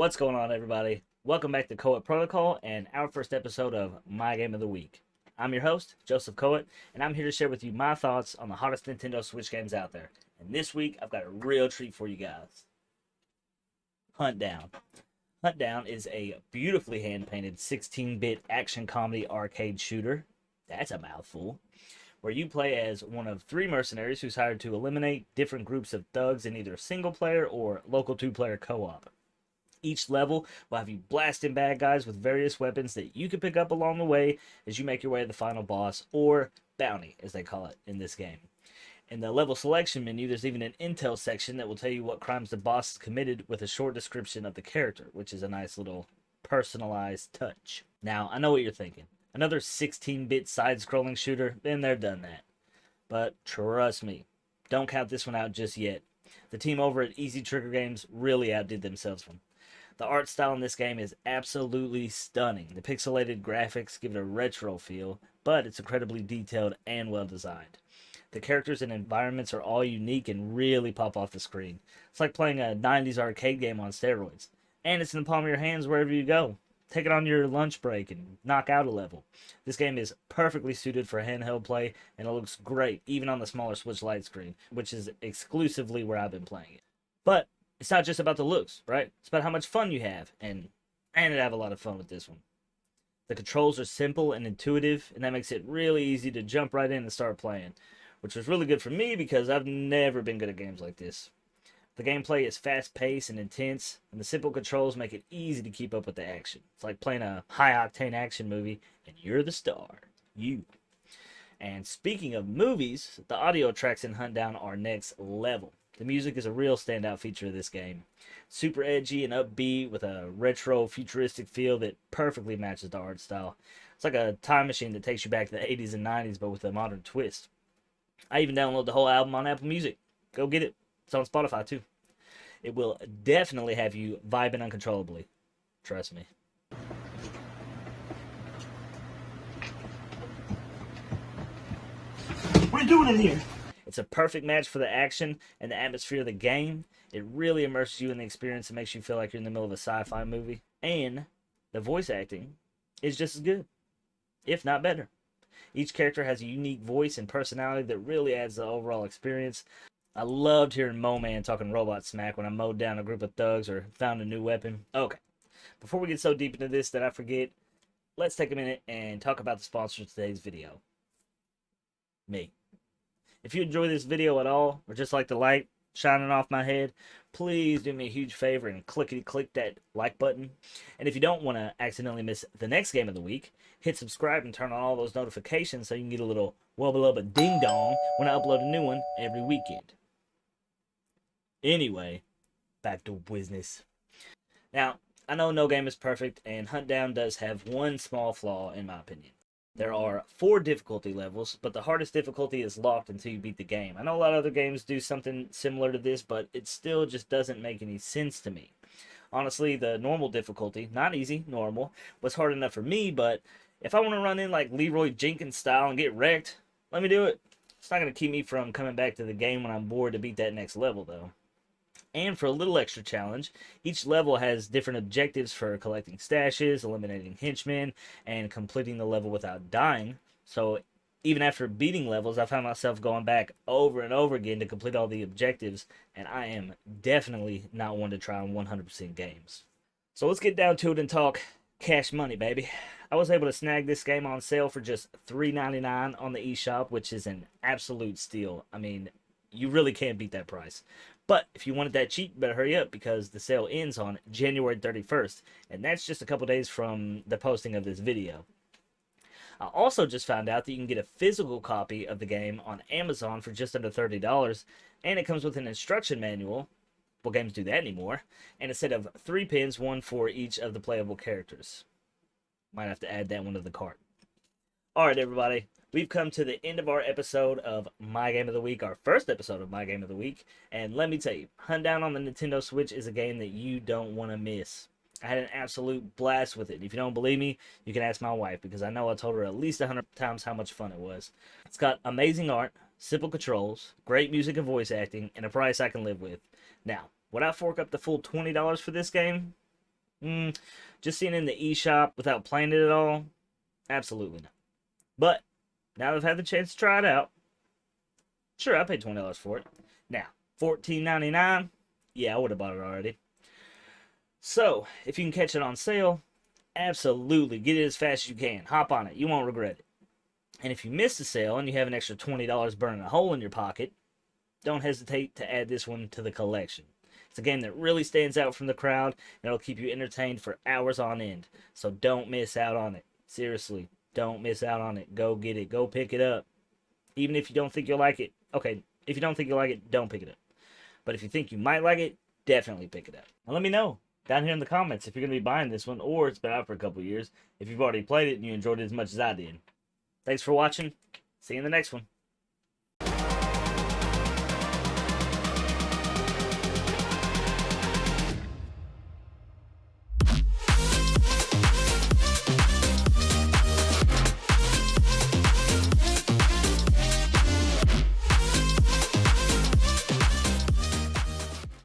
What's going on, everybody? Welcome back to Coet Protocol and our first episode of My Game of the Week. I'm your host, Joseph Coet, and I'm here to share with you my thoughts on the hottest Nintendo Switch games out there. And this week, I've got a real treat for you guys. Huntdown. Huntdown is a beautifully hand-painted 16-bit action comedy arcade shooter. That's a mouthful. Where you play as one of three mercenaries who's hired to eliminate different groups of thugs in either single-player or local two-player co-op. Each level will have you blasting bad guys with various weapons that you can pick up along the way as you make your way to the final boss, or bounty, as they call it in this game. In the level selection menu, there's even an intel section that will tell you what crimes the boss has committed with a short description of the character, which is a nice little personalized touch. Now, I know what you're thinking. Another 16-bit side-scrolling shooter? Been there, done that. But trust me, don't count this one out just yet. The team over at Easy Trigger Games really outdid themselves. The art style in this game is absolutely stunning. The pixelated graphics give it a retro feel, but it's incredibly detailed and well designed. The characters and environments are all unique and really pop off the screen. It's like playing a 90s arcade game on steroids. And it's in the palm of your hands wherever you go. Take it on your lunch break and knock out a level. This game is perfectly suited for handheld play, and it looks great even on the smaller Switch Lite screen, which is exclusively where I've been playing it. But it's not just about the looks, right? It's about how much fun you have, and I have a lot of fun with this one. The controls are simple and intuitive, and that makes it really easy to jump right in and start playing, which was really good for me because I've never been good at games like this. The gameplay is fast-paced and intense, and the simple controls make it easy to keep up with the action. It's like playing a high-octane action movie, and you're the star. You. And speaking of movies, the audio tracks in Huntdown are next level. The music is a real standout feature of this game. Super edgy and upbeat with a retro futuristic feel that perfectly matches the art style. It's like a time machine that takes you back to the 80s and 90s but with a modern twist. I even downloaded the whole album on Apple Music. Go get it. It's on Spotify too. It will definitely have you vibing uncontrollably. Trust me. What are you doing in here? It's a perfect match for the action and the atmosphere of the game. It really immerses you in the experience and makes you feel like you're in the middle of a sci-fi movie. And the voice acting is just as good, if not better. Each character has a unique voice and personality that really adds to the overall experience. I loved hearing Mo Man talking robot smack when I mowed down a group of thugs or found a new weapon. Okay, before we get so deep into this that I forget, let's take a minute and talk about the sponsor of today's video. Me. If you enjoy this video at all, or just like the light shining off my head, please do me a huge favor and click that like button. And if you don't want to accidentally miss the next game of the week, hit subscribe and turn on all those notifications so you can get a little wubba lubba ding dong when I upload a new one every weekend. Anyway, back to business. Now, I know no game is perfect, and Huntdown does have one small flaw in my opinion. There are 4 difficulty levels, but the hardest difficulty is locked until you beat the game. I know a lot of other games do something similar to this, but it still just doesn't make any sense to me. Honestly, the normal difficulty, not easy, normal, was hard enough for me, but if I want to run in like Leroy Jenkins style and get wrecked, let me do it. It's not going to keep me from coming back to the game when I'm bored to beat that next level, though. And for a little extra challenge, each level has different objectives for collecting stashes, eliminating henchmen, and completing the level without dying. So even after beating levels, I found myself going back over and over again to complete all the objectives, and I am definitely not one to try on 100% games. So let's get down to it and talk cash money, baby. I was able to snag this game on sale for just $3.99 on the eShop, which is an absolute steal. I mean, you really can't beat that price. But if you want it that cheap, you better hurry up because the sale ends on January 31st, and that's just a couple days from the posting of this video. I also just found out that you can get a physical copy of the game on Amazon for just under $30, and it comes with an instruction manual. Well, games do that anymore, and a set of 3 pins, one for each of the playable characters. Might have to add that one to the cart. Alright, everybody. We've come to the end of our episode of My Game of the Week, our first episode of My Game of the Week. And let me tell you, Huntdown on the Nintendo Switch is a game that you don't want to miss. I had an absolute blast with it. If you don't believe me, you can ask my wife, because I know I told her at least 100 times how much fun it was. It's got amazing art, simple controls, great music and voice acting, and a price I can live with. Now, would I fork up the full $20 for this game? Just seeing it in the eShop without playing it at all? Absolutely not. But now that I've had the chance to try it out, sure, I paid $20 for it. Now, $14.99, yeah, I would have bought it already. So, if you can catch it on sale, absolutely get it as fast as you can. Hop on it, you won't regret it. And if you miss the sale and you have an extra $20 burning a hole in your pocket, don't hesitate to add this one to the collection. It's a game that really stands out from the crowd, and it'll keep you entertained for hours on end. So don't miss out on it. Seriously, don't miss out on it. Go get it. Go pick it up. Even if you don't think you'll like it, okay, if you don't think you'll like it, don't pick it up. But if you think you might like it, definitely pick it up. And let me know down here in the comments if you're going to be buying this one, or it's been out for a couple years, if you've already played it and you enjoyed it as much as I did. Thanks for watching. See you in the next one.